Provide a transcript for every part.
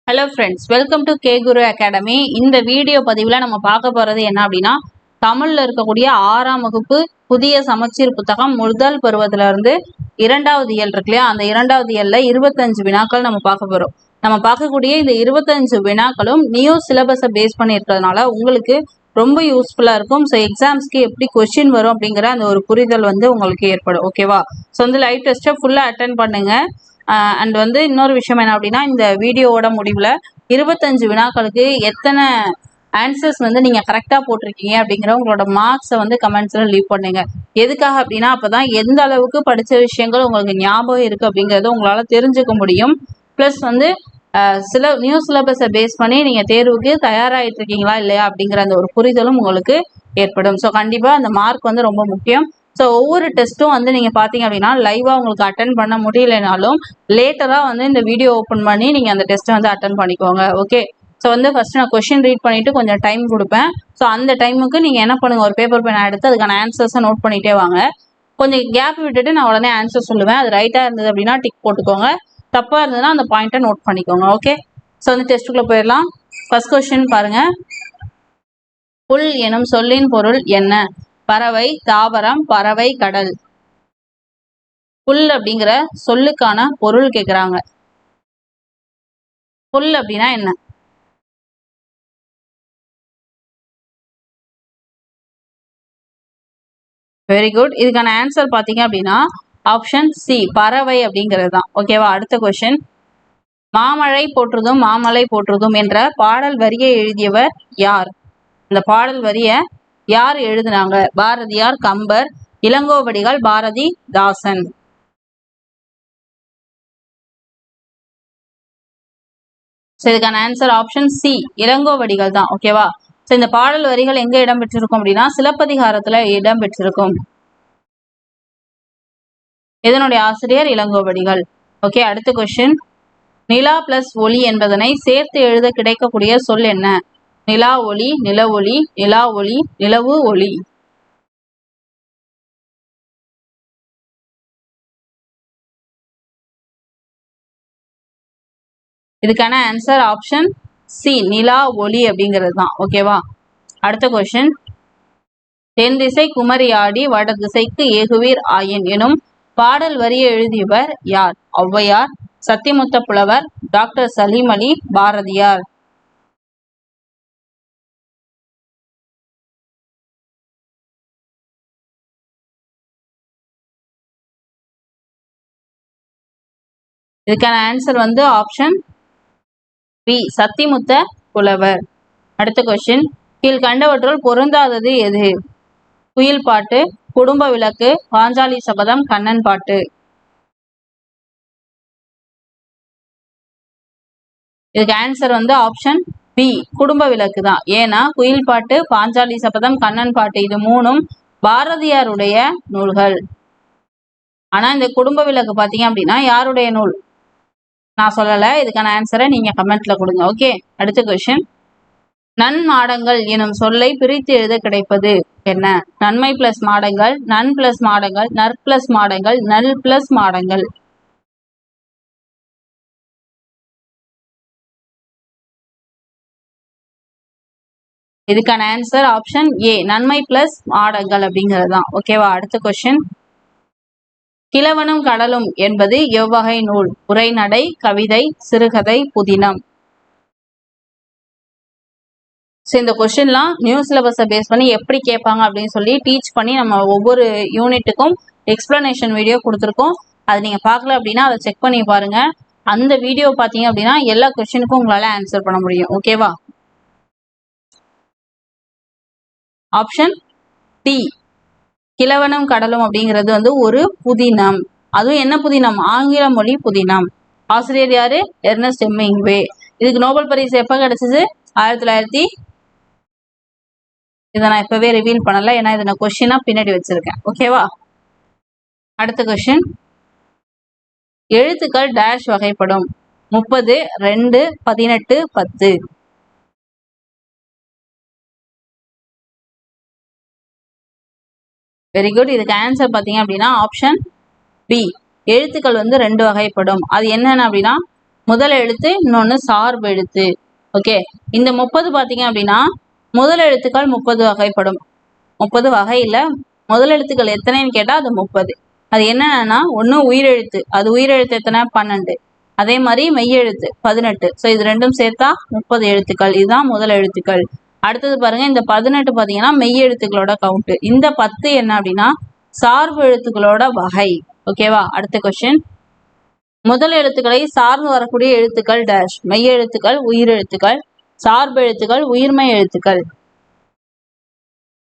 Hello friends, welcome to K Guru academy. இந்த video பதிவில் நம்ம பார்க்க போகிறது என்ன அப்படின்னா, தமிழில் இருக்கக்கூடிய 6ஆம் வகுப்பு புதிய சமச்சீர் புத்தகம் முதல் பருவத்திலிருந்து 2வது இயல் இருக்கு இல்லையா, அந்த 2வது இயல்ல 25 வினாக்கள் நம்ம பார்க்க போகிறோம். நம்ம பார்க்கக்கூடிய இந்த 25 வினாக்களும் நியூ சிலபஸை பேஸ் பண்ணி இருக்கிறதுனால உங்களுக்கு ரொம்ப யூஸ்ஃபுல்லாக இருக்கும். ஸோ எக்ஸாம்ஸ்க்கு எப்படி கொஸ்டின் வரும் அப்படிங்கிற அந்த ஒரு புரிதல் உங்களுக்கு ஏற்படும். ஓகேவா? ஸோ லைவ் டெஸ்ட்டை ஃபுல்லாக அட்டென்ட் பண்ணுங்கள். அண்ட் இன்னொரு விஷயம் என்ன அப்படின்னா, இந்த வீடியோவோட முடிவில் 25 வினாக்களுக்கு எத்தனை ஆன்சர்ஸ் நீங்கள் கரெக்டாக போட்டிருக்கீங்க அப்படிங்கிற உங்களோட மார்க்ஸை கமெண்ட்ஸில் லீவ் பண்ணுங்க. எதுக்காக அப்படின்னா, அப்போதான் எந்த அளவுக்கு படித்த விஷயங்கள் உங்களுக்கு ஞாபகம் இருக்குது அப்படிங்கிறத உங்களால் தெரிஞ்சுக்க முடியும். ப்ளஸ் சில நியூ சிலபஸை பேஸ் பண்ணி நீங்கள் தேர்வுக்கு தயாராகிட்டு இருக்கீங்களா இல்லையா அப்படிங்கிற அந்த ஒரு புரிதலும் உங்களுக்கு ஏற்படும். ஸோ கண்டிப்பாக அந்த மார்க் ரொம்ப முக்கியம். ஸோ ஒவ்வொரு டெஸ்ட்டும் நீங்கள் பார்த்தீங்க அப்படின்னா லைவாக உங்களுக்கு அட்டன் பண்ண முடியலைனாலும் லேட்டராக இந்த வீடியோ ஓப்பன் பண்ணி நீங்கள் அந்த டெஸ்ட்டை அட்டன் பண்ணிக்கோங்க. ஓகே. ஸோ ஃபர்ஸ்ட் நான் கொஸ்டின் ரீட் பண்ணிவிட்டு கொஞ்சம் டைம் கொடுப்பேன். ஸோ அந்த டைமுக்கு நீங்கள் என்ன பண்ணுங்கள், ஒரு பேப்பர் பென் எடுத்து அதுக்கான ஆன்சர்ஸை நோட் பண்ணிகிட்டே வாங்க. கொஞ்சம் கேப் விட்டுட்டு நான் உடனே ஆன்சர் சொல்லுவேன். அது ரைட்டாக இருந்தது அப்படின்னா டிக் போட்டுக்கோங்க, தப்பாக இருந்ததுன்னா அந்த பாயிண்ட்டை நோட் பண்ணிக்கோங்க. ஓகே. ஸோ டெஸ்ட்டுக்குள்ளே போயிடலாம். ஃபர்ஸ்ட் கொஸ்டின் பாருங்கள். புல் எனும் சொல்லின் பொருள் என்ன? பறவை, தாவரம், பறவை, கடல். புல் அப்படிங்கிற சொல்லுக்கான பொருள் கேக்குறாங்க. புல் அப்படின்னா என்ன? Very good. இதுக்கான ஆன்சர் பாத்தீங்க அப்படின்னா ஆப்ஷன் சி, பறவை அப்படிங்கிறது தான். ஓகேவா? அடுத்த கொஸ்டின். மாமழை போற்றுதும் மாமலை போற்றுதும் என்ற பாடல் வரியை எழுதியவர் யார்? இந்த பாடல் வரிய யார் எழுதினாங்க? பாரதியார், கம்பர், இளங்கோவடிகள், பாரதிதாசன். இதுக்கான ஆன்சர் ஆப்ஷன் சி, இளங்கோவடிகள் தான். ஓகேவா? இந்த பாடல் வரிகள் எங்க இடம்பெற்றிருக்கும் அப்படின்னா சிலப்பதிகாரத்துல இடம்பெற்றிருக்கும். இதனுடைய ஆசிரியர் இளங்கோவடிகள். ஓகே. அடுத்த கொஸ்டின். நிலா பிளஸ் ஒளி என்பதனை சேர்த்து எழுத கிடைக்கக்கூடிய சொல் என்ன? நிலா ஒளி, நில ஒளி, நிலா ஒளி, நிலவு ஒளி. இதுக்கான ஆன்சர் ஆப்ஷன் சி, நிலா ஒளி அப்படிங்கிறது தான். ஓகேவா? அடுத்த கொஸ்டின். தென் திசை குமரி ஆடி வட திசைக்கு ஏகுவீர் ஆயின் எனும் பாடல் வரியை எழுதியவர் யார்? ஔவையார், சத்தியமுத்த புலவர், டாக்டர் சலீம் அலி, பாரதியார். இதுக்கான ஆன்சர் ஆப்ஷன் பி, சத்திமுத்த புலவர். அடுத்த கொஸ்டின். கீழ்கண்டவற்றுள் பொருந்தாதது எது? குயில் பாட்டு, குடும்ப விளக்கு, பாஞ்சாலி சபதம், கண்ணன் பாட்டு. இதுக்கு ஆன்சர் ஆப்ஷன் பி, குடும்ப விளக்கு தான். ஏன்னா குயில் பாட்டு, பாஞ்சாலி சபதம், கண்ணன் பாட்டு இது மூணும் பாரதியாருடைய நூல்கள். ஆனா இந்த குடும்ப விளக்கு பாத்தீங்க அப்படின்னா யாருடைய நூல்? நான் சொல்லல. இதுக்கான ஆன்சரை நீங்க கமெண்ட்ல கொடுங்க. ஓகே. அடுத்த கொஸ்டின். நன்மாடங்கள் எனும் சொல்லை பிரித்து எழுத கிடைப்பது என்ன? நன்மை பிளஸ் மாடங்கள், நன் பிளஸ் மாடங்கள், நற் பிளஸ் மாடங்கள், நல் பிளஸ் மாடங்கள். இதுக்கான ஆன்சர் ஆப்ஷன் ஏ, நன்மை பிளஸ் மாடங்கள் அப்படிங்கிறது தான். ஓகேவா? அடுத்த கொஸ்டின். கிழவனும் கடலும் என்பது எவ்வகை நூல்? உரைநடை, கவிதை, சிறுகதை, புதினம். இந்த கொஸ்டின்லாம் நியூ சிலபஸை பேஸ் பண்ணி எப்படி கேட்பாங்க அப்படின்னு சொல்லி டீச் பண்ணி நம்ம ஒவ்வொரு யூனிட்டுக்கும் எக்ஸ்பிளனேஷன் வீடியோ கொடுத்துருக்கோம். அது நீங்க பார்க்கல அப்படின்னா அதை செக் பண்ணி பாருங்க. அந்த வீடியோ பார்த்தீங்க அப்படின்னா எல்லா கொஸ்டினுக்கும் உங்களால ஆன்சர் பண்ண முடியும். ஓகேவா? ஆப்ஷன் டி, கிழவனும் கடலும் அப்படிங்கிறது ஒரு புதினம். அதுவும் என்ன புதினம்? ஆங்கில மொழி புதினம். ஆசிரியர் யாரு? Ernst Hemingway. இதுக்கு நோபல் பரிசு எப்ப கிடைச்சது? 1900. இதை நான் இப்பவே ரிவீல் பண்ணல, ஏன்னா இதை நான் கொஸ்டினா பின்னாடி வச்சிருக்கேன். ஓகேவா? அடுத்த கொஸ்டின். எழுத்துக்கள் டேஷ் வகைப்படும்? 30, 2, 18, 10. Very good. இதுக்கு ஆன்சர் பார்த்தீங்க அப்படின்னா ஆப்ஷன் பி, எழுத்துக்கள் 2 வகைப்படும். அது என்னென்ன அப்படின்னா முதல் எழுத்து, இன்னொன்னு சார்பு எழுத்து. ஓகே, இந்த 30 பாத்தீங்க அப்படின்னா முதல் எழுத்துக்கள் 30 வகைப்படும். 30 வகையில முதல் எழுத்துக்கள் எத்தனைன்னு கேட்டா அது 30. அது என்னன்னா, ஒண்ணு உயிரெழுத்து, அது உயிரெழுத்து எத்தனை 12, அதே மாதிரி மெய்யெழுத்து 18. ஸோ இது ரெண்டும் சேர்த்தா 30 எழுத்துக்கள். இதுதான் முதல் எழுத்துக்கள். அடுத்தது பாருங்க, இந்த 18 பாத்தீங்கன்னா மெய்யெழுத்துக்களோட கவுண்ட். இந்த 10 என்ன அப்படின்னா சார்பு எழுத்துக்களோட வகை. ஓகேவா, அடுத்த கொஸ்டின். முதல் எழுத்துக்களை சார்ந்து வரக்கூடிய எழுத்துக்கள் டேஷ். மெய்யெழுத்துக்கள், உயிரெழுத்துக்கள், சார்பு எழுத்துக்கள், உயிர்மெய் எழுத்துக்கள்.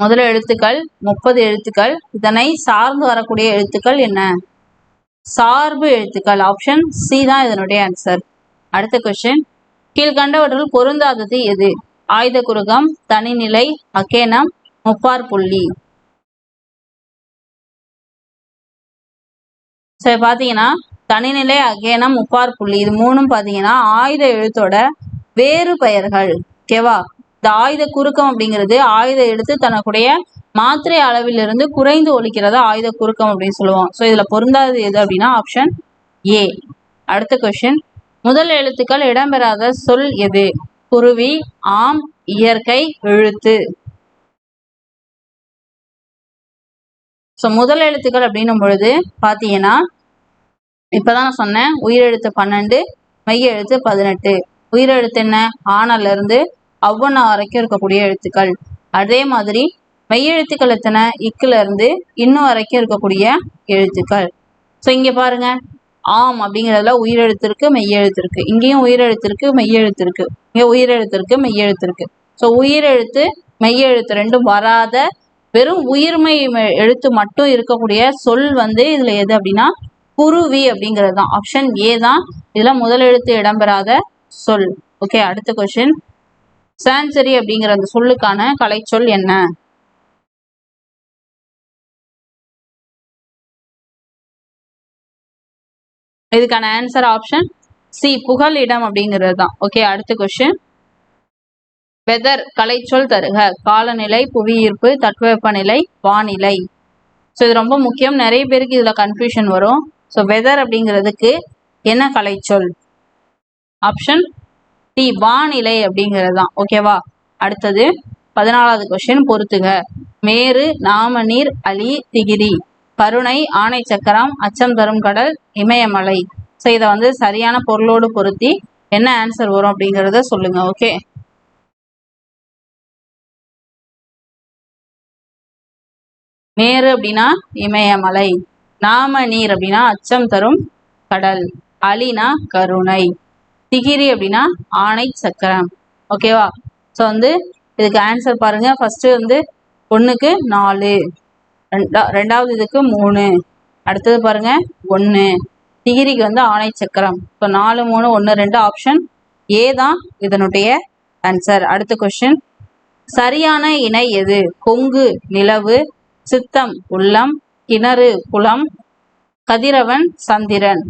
முதல் எழுத்துக்கள் 30 எழுத்துக்கள். இதனை சார்ந்து வரக்கூடிய எழுத்துக்கள் என்ன? சார்பு எழுத்துக்கள். ஆப்ஷன் சி தான் இதனுடைய ஆன்சர். அடுத்த கொஸ்டின். கீழ்கண்டவற்றில் பொருந்தாதது எது? ஆயுத குறுகம், தனிநிலை, அக்கேனம், முப்பார் புள்ளி. சரி, பாத்தீங்கன்னா தனிநிலை, அகேனம், முப்பார் புள்ளி இது மூணும் பாத்தீங்கன்னா ஆயுத எழுத்தோட வேறு பெயர்கள். ஓகேவா, இந்த ஆயுத குறுக்கம் அப்படிங்கிறது ஆயுத எழுத்து தனக்குடைய மாத்திரை அளவிலிருந்து குறைந்து ஒலிக்கிறதா ஆயுத குறுக்கம் அப்படின்னு சொல்லுவோம். ஸோ இதுல பொருந்தாதது எது அப்படின்னா ஆப்ஷன் ஏ. அடுத்த கொஸ்டின். முதல் எழுத்துக்கள் இடம்பெறாத சொல் எது? குருவி, ஆம், இயற்கை, எழுத்து. ஸோ முதல் எழுத்துக்கள் அப்படின்னும் பொழுது பாத்தீங்கன்னா இப்பதான் நான் சொன்னேன், உயிரெழுத்து 12, மெய்யெழுத்து 18. உயிரெழுத்து என்ன? ஆனல இருந்து அவ்வண்ணா வரைக்கும் இருக்கக்கூடிய எழுத்துக்கள். அதே மாதிரி மெய்யெழுத்துக்கள் எத்தனை? இக்குல இருந்து இன்னும் வரைக்கும் இருக்கக்கூடிய எழுத்துக்கள். ஸோ இங்க பாருங்க, ஆம் அப்படிங்கிறதுல உயிரெழுத்து இருக்கு, மெய்யெழுத்து இருக்கு. இங்கேயும் உயிரெழுத்து இருக்கு, மெய்யெழுத்து இருக்கு. இங்க உயிரெழுத்து இருக்கு, மெய்யெழுத்து இருக்கு. ஸோ உயிரெழுத்து மெய்யெழுத்து ரெண்டும் வராத வெறும் உயிர்மெய் எழுத்து மட்டும் இருக்கக்கூடிய சொல் இதுல எது அப்படின்னா குருவி அப்படிங்கிறது தான். ஆப்ஷன் ஏ தான் இதுல முதல் எழுத்து இடம்பெறாத சொல். ஓகே, அடுத்த கொஸ்டின். சான்சரி அப்படிங்கிற அந்த சொல்லுக்கான கலைச்சொல் என்ன? இதுக்கான ஆன்சர் ஆப்ஷன் சி, புகலிடம் அப்படிங்கிறது தான். ஓகே, அடுத்த கொஸ்டின். வெதர் கலைச்சொல் தருக. காலநிலை, புவியீர்ப்பு, தட்பவெப்பநிலை, வானிலை. ஸோ இது ரொம்ப முக்கியம், நிறைய பேருக்கு இதுல கன்ஃபியூஷன் வரும். ஸோ வெதர் அப்படிங்கிறதுக்கு என்ன கலைச்சொல்? ஆப்ஷன் டி, வானிலை அப்படிங்கிறது தான். ஓகேவா, அடுத்தது 14வது கொஸ்டின். பொறுத்துக. மேரு, நாமநீர், அலி, திகிரி, கருணை, ஆணை சக்கரம், அச்சம் தரும் கடல், இமயமலை. ஸோ இதை சரியான பொருளோடு பொருத்தி என்ன ஆன்சர் வரும் அப்படிங்கிறத சொல்லுங்க. ஓகே, மேரு அப்படின்னா இமயமலை, நாமநீர் அப்படின்னா அச்சம் தரும் கடல், அலினா கருணை, திகிரி அப்படின்னா ஆணை சக்கரம். ஓகேவா, ஸோ இதுக்கு ஆன்சர் பாருங்க. ஃபர்ஸ்ட் 1க்கு 4, ரெண்டாவது இதுக்கு 3, அடுத்தது பாருங்க 1, திகிரிக்கு ஆணை சக்கரம். ஸோ 4, 3, 1, 2 ஆப்ஷன் ஏ தான் இதனுடைய ஆன்சர். அடுத்த கொஸ்டின். சரியான இணை எது? கொங்கு நிலவு, சித்தம் உள்ளம், கிணறு குளம், கதிரவன் சந்திரன்.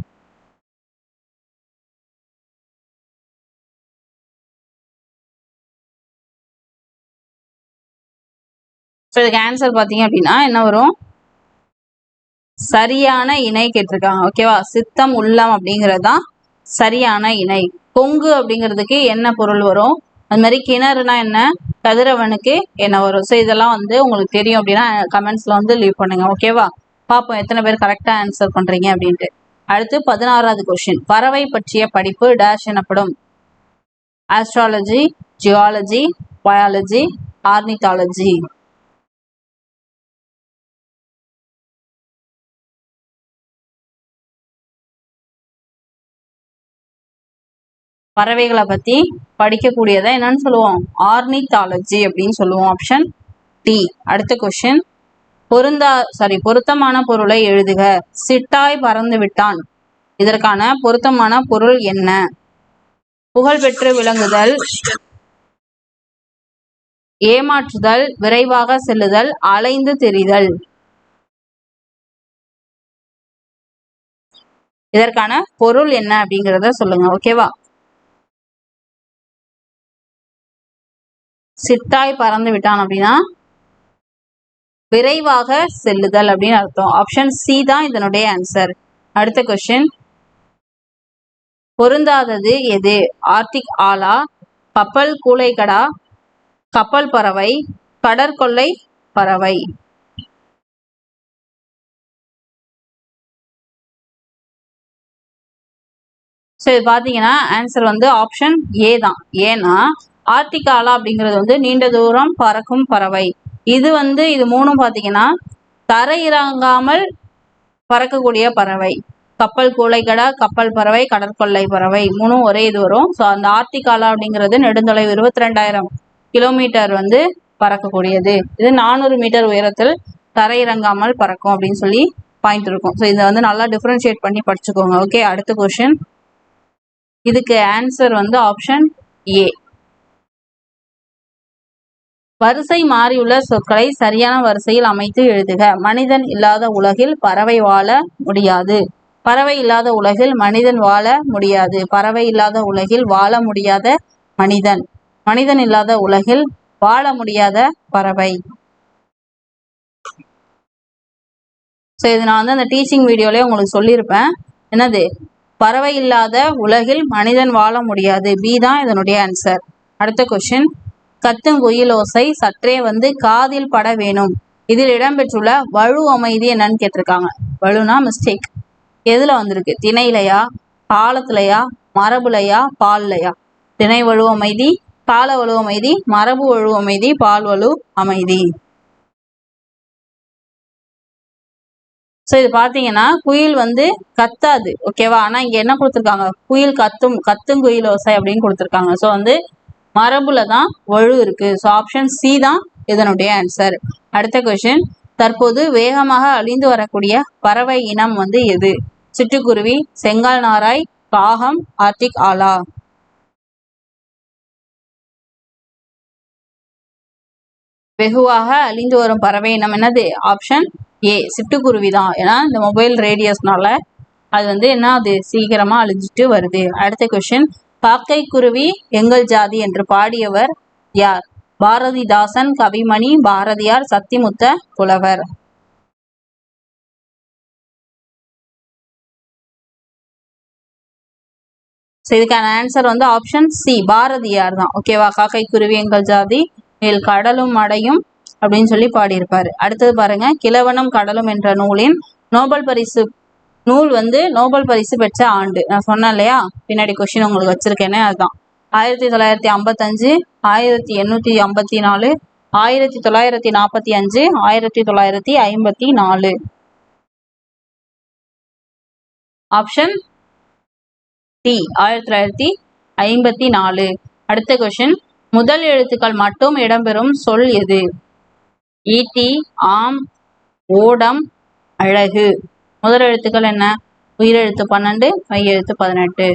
இதுக்கு ஆன்சர் பாத்தீங்க அப்படின்னா என்ன வரும்? சரியான இணை கேட்டிருக்காங்க. ஓகேவா, சித்தம் உள்ளம் அப்படிங்கிறது தான் சரியான இணை. கொங்கு அப்படிங்கிறதுக்கு என்ன பொருள் வரும்? அது மாதிரி கிணறுனா என்ன, கதிரவனுக்கு என்ன வரும்? ஸோ இதெல்லாம் உங்களுக்கு தெரியும் அப்படின்னா கமெண்ட்ஸ்ல லீவ் பண்ணுங்க. ஓகேவா, பார்ப்போம் எத்தனை பேர் கரெக்டா ஆன்சர் பண்றீங்க அப்படின்ட்டு. அடுத்து 16வது கொஸ்டின். பறவை பற்றிய படிப்பு டேஷ் எனப்படும். Astrology, geology, biology, ornithology. பறவைகளை பத்தி படிக்கக்கூடியதை என்னன்னு சொல்லுவோம்? ஆர்னித்தாலஜி அப்படின்னு சொல்லுவோம். Option D. அடுத்த கொஸ்டின். பொருத்தமான பொருளை எழுதுக. சிட்டாய் பறந்து விட்டான். இதற்கான பொருத்தமான பொருள் என்ன? புகழ்பெற்று விளங்குதல், ஏமாற்றுதல், விரைவாக செல்லுதல், அலைந்து திரிதல். இதற்கான பொருள் என்ன அப்படிங்கிறத சொல்லுங்க. ஓகேவா, சிட்டாய் பறந்து விட்டான் அப்படின்னா விரைவாக செல்லுதல் அப்படின்னு அர்த்தம். ஆப்ஷன் சி தான் இதனுடைய ஆன்சர். அடுத்த கொஸ்டின். பொருந்தாதது எது? ஆர்டிக் ஆலா, கப்பல் கூளைக்கடா, கப்பல் பறவை, கடற்கொள்ளை பறவை. ஸோ இது பார்த்தீங்கன்னா ஆன்சர் வந்து ஆப்ஷன் ஏ தான். ஏன்னா ஆர்டிக் ஆலா அப்படிங்கிறது வந்து நீண்ட தூரம் பறக்கும் பறவை. இது வந்து இது மூணும் பார்த்தீங்கன்னா தரையிறங்காமல் பறக்கக்கூடிய பறவை. கப்பல் கூளைக்கடா, கப்பல் பறவை, கடற்கொள்ளை பறவை மூணும் ஒரே இது வரும். ஸோ அந்த ஆர்டிக் ஆலா அப்படிங்கிறது நெடுந்தொலைவு 22,000 கிலோமீட்டர் வந்து பறக்கக்கூடியது. இது 400 மீட்டர் உயரத்தில் தரையிறங்காமல் பறக்கும் அப்படின்னு சொல்லி பாயிண்ட் இருக்கும். ஸோ இதை வந்து நல்லா டிஃபரன்ஷியேட் பண்ணி படிச்சுக்கோங்க. ஓகே, அடுத்த கொஸ்டின். இதுக்கு ஆன்சர் வந்து ஆப்ஷன் ஏ. வரிசை மாறியுள்ள சொற்களை சரியான வரிசையில் அமைத்து எழுதுக. மனிதன் இல்லாத உலகில் பறவை வாழ முடியாது. பறவை இல்லாத உலகில் மனிதன் வாழ முடியாது. பறவை இல்லாத உலகில் வாழ முடியாத மனிதன். மனிதன் இல்லாத உலகில் வாழ முடியாத பறவை. ஸோ இது நான் வந்து அந்த டீச்சிங் வீடியோலயே உங்களுக்கு சொல்லியிருப்பேன். என்னது? பறவை இல்லாத உலகில் மனிதன் வாழ முடியாது. பி தான் இதனுடைய ஆன்சர். அடுத்த கொஸ்டின். கத்துங்குயிலோசை சற்றே வந்து காதில் பட வேணும். இதில் இடம்பெற்றுள்ள வலு அமைதி என்னன்னு கேட்டிருக்காங்க. வலுனா மிஸ்டேக். எதுல வந்திருக்கு? திணையிலையா, காலத்திலையா, மரபுலையா, பால்லையா? திணை வலு அமைதி, கால வலு அமைதி, மரபு வலு அமைதி, பால் வலு அமைதி. ஸோ இது பார்த்தீங்கன்னா குயில் வந்து கத்தாது, ஓகேவா? ஆனால் இங்கே என்ன கொடுத்துருக்காங்க? குயில் கத்தும் குயில் ஓசை அப்படின்னு கொடுத்துருக்காங்க. ஸோ வந்து மரபுல தான் வலு இருக்கு. ஸோ ஆப்ஷன் சி தான் இதனுடைய ஆன்சர். அடுத்த கொஸ்டின். தற்போது வேகமாக அழிந்து வரக்கூடிய பறவை இனம் வந்து எது? சிட்டுக்குருவி, செங்கால் நாராய், காகம், ஆர்டிக் ஆலா. வெகுவாக அழிந்து வரும் பறவை இனம் என்னது? ஆப்ஷன் ஏ, சிட்டுக்குருவி தான். ஏன்னா இந்த மொபைல் ரேடியஸ்னால அது வந்து என்ன, அது சீக்கிரமா அழிஞ்சிட்டு வருது. அடுத்த கொஸ்டின். காக்கை குருவி எங்கள் ஜாதி என்று பாடியவர் யார்? பாரதிதாசன், கவிமணி, பாரதியார், சத்திமுத்த புலவர். ஸோ இதுக்கான ஆன்சர் வந்து ஆப்ஷன் சி, பாரதியார் தான். ஓகேவா? காக்கை குருவி எங்கள் ஜாதி, மேல் கடலும் அடையும் அப்படின்னு சொல்லி பாடியிருப்பாரு. அடுத்தது பாருங்க. கிழவனும் கடலும் என்ற நூலின் நோபல் பரிசு நூல் வந்து நோபல் பரிசு பெற்ற ஆண்டு. நான் சொன்னேன் இல்லையா, பின்னாடி கொஸ்டின் உங்களுக்கு வச்சிருக்கேனே, அதுதான் 1955, 1854, 1945, 1954. Option D, 1954. அடுத்த கொஸ்டின். முதல் எழுத்துக்கள் மட்டும் இடம்பெறும் சொல் எது? ஈட்டி, ஆம், ஓடம், அழகு. முதல் எழுத்துக்கள் என்ன? உயிரெழுத்து 12, மெய்யெழுத்து 18.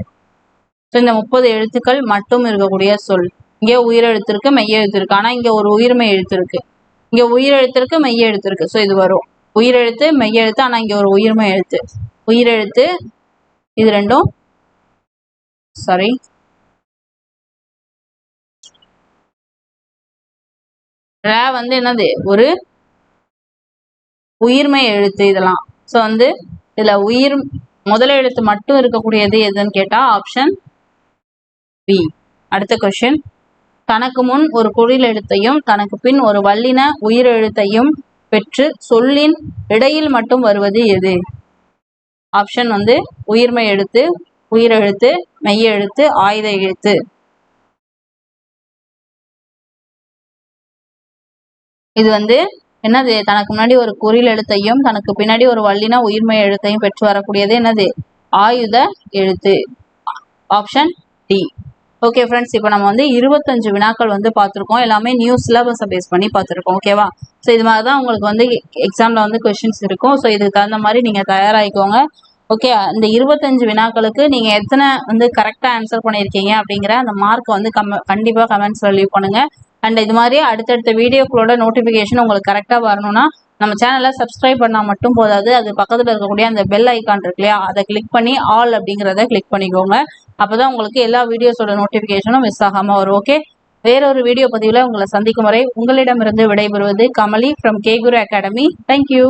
ஸோ இந்த 30 எழுத்துக்கள் மட்டும் இருக்கக்கூடிய சொல். இங்கே உயிரெழுத்து இருக்கு, மெய்யெழுத்து இருக்கு. ஆனால் இங்கே ஒரு உயிர்மை எழுத்து இருக்கு, இங்கே உயிரெழுத்து இருக்கு, மெய்யெழுத்து இருக்கு. ஸோ இது வரும் உயிரெழுத்து, மெய்யெழுத்து. ஆனால் இங்கே ஒரு உயிர்மை எழுத்து. உயிரெழுத்து இது ரெண்டும் சாரி ர வந்து என்னது? ஒரு உயிர்மை எழுத்து இதெல்லாம். ஸோ வந்து இதுல முதல் எழுத்து மட்டும் இருக்கக்கூடியது எதுன்னு கேட்டா ஆப்ஷன் பி. அடுத்த கொஸ்டின். தனக்கு முன் ஒரு குறில் எழுத்தையும் தனக்கு பின் ஒரு வல்லின உயிரெழுத்தையும் பெற்று சொல்லின் இடையில் மட்டும் வருவது எது? ஆப்ஷன் வந்து உயிர்மை எழுத்து, உயிரெழுத்து, மெய்யெழுத்து, ஆயுத எழுத்து. இது வந்து என்னது? தனக்கு முன்னாடி ஒரு குறில் எழுத்தையும் தனக்கு பின்னாடி ஒரு வல்லின உயிர்மை எழுத்தையும் பெற்று வரக்கூடியது என்னது? ஆயுத எழுத்து. Option D. ஓகே ஃப்ரெண்ட்ஸ், இப்போ நம்ம வந்து 25 வினாக்கள் வந்து பார்த்துருக்கோம். எல்லாமே நியூ சிலபஸை பேஸ் பண்ணி பார்த்துருக்கோம். ஓகேவா? ஸோ இது மாதிரி தான் உங்களுக்கு வந்து எக்ஸாமில் வந்து கொஸ்டின்ஸ் இருக்கும். ஸோ இதுக்கு தகுந்த மாதிரி நீங்கள் தயாராகிக்கோங்க. ஓகே, இந்த 25 வினாக்களுக்கு நீங்கள் எத்தனை வந்து கரெக்டாக ஆன்சர் பண்ணியிருக்கீங்க அப்படிங்கிற அந்த மார்க்கை வந்து கண்டிப்பாக கமெண்ட்ஸில் லீவ் பண்ணுங்கள். அண்ட் இது மாதிரி அடுத்தடுத்த வீடியோக்களோட நோட்டிஃபிகேஷன் உங்களுக்கு கரெக்டாக வரணும்னா நம்ம சேனலை சப்ஸ்கிரைப் பண்ணால் மட்டும் போதாது, அது பக்கத்தில் இருக்கக்கூடிய அந்த பெல் ஐக்கான் இருக்கு இல்லையா, அதை கிளிக் பண்ணி ஆல் அப்படிங்கிறத கிளிக் பண்ணிக்கோங்க. அப்போதான் உங்களுக்கு எல்லா வீடியோஸோட நோட்டிஃபிகேஷனும் மிஸ் ஆகாமல் வரும். ஓகே, வேறொரு வீடியோ பதிவில் உங்களை சந்திக்கும் வரை உங்களிடமிருந்து விடைபெறுவது Kamali from K Guru academy. Thank you.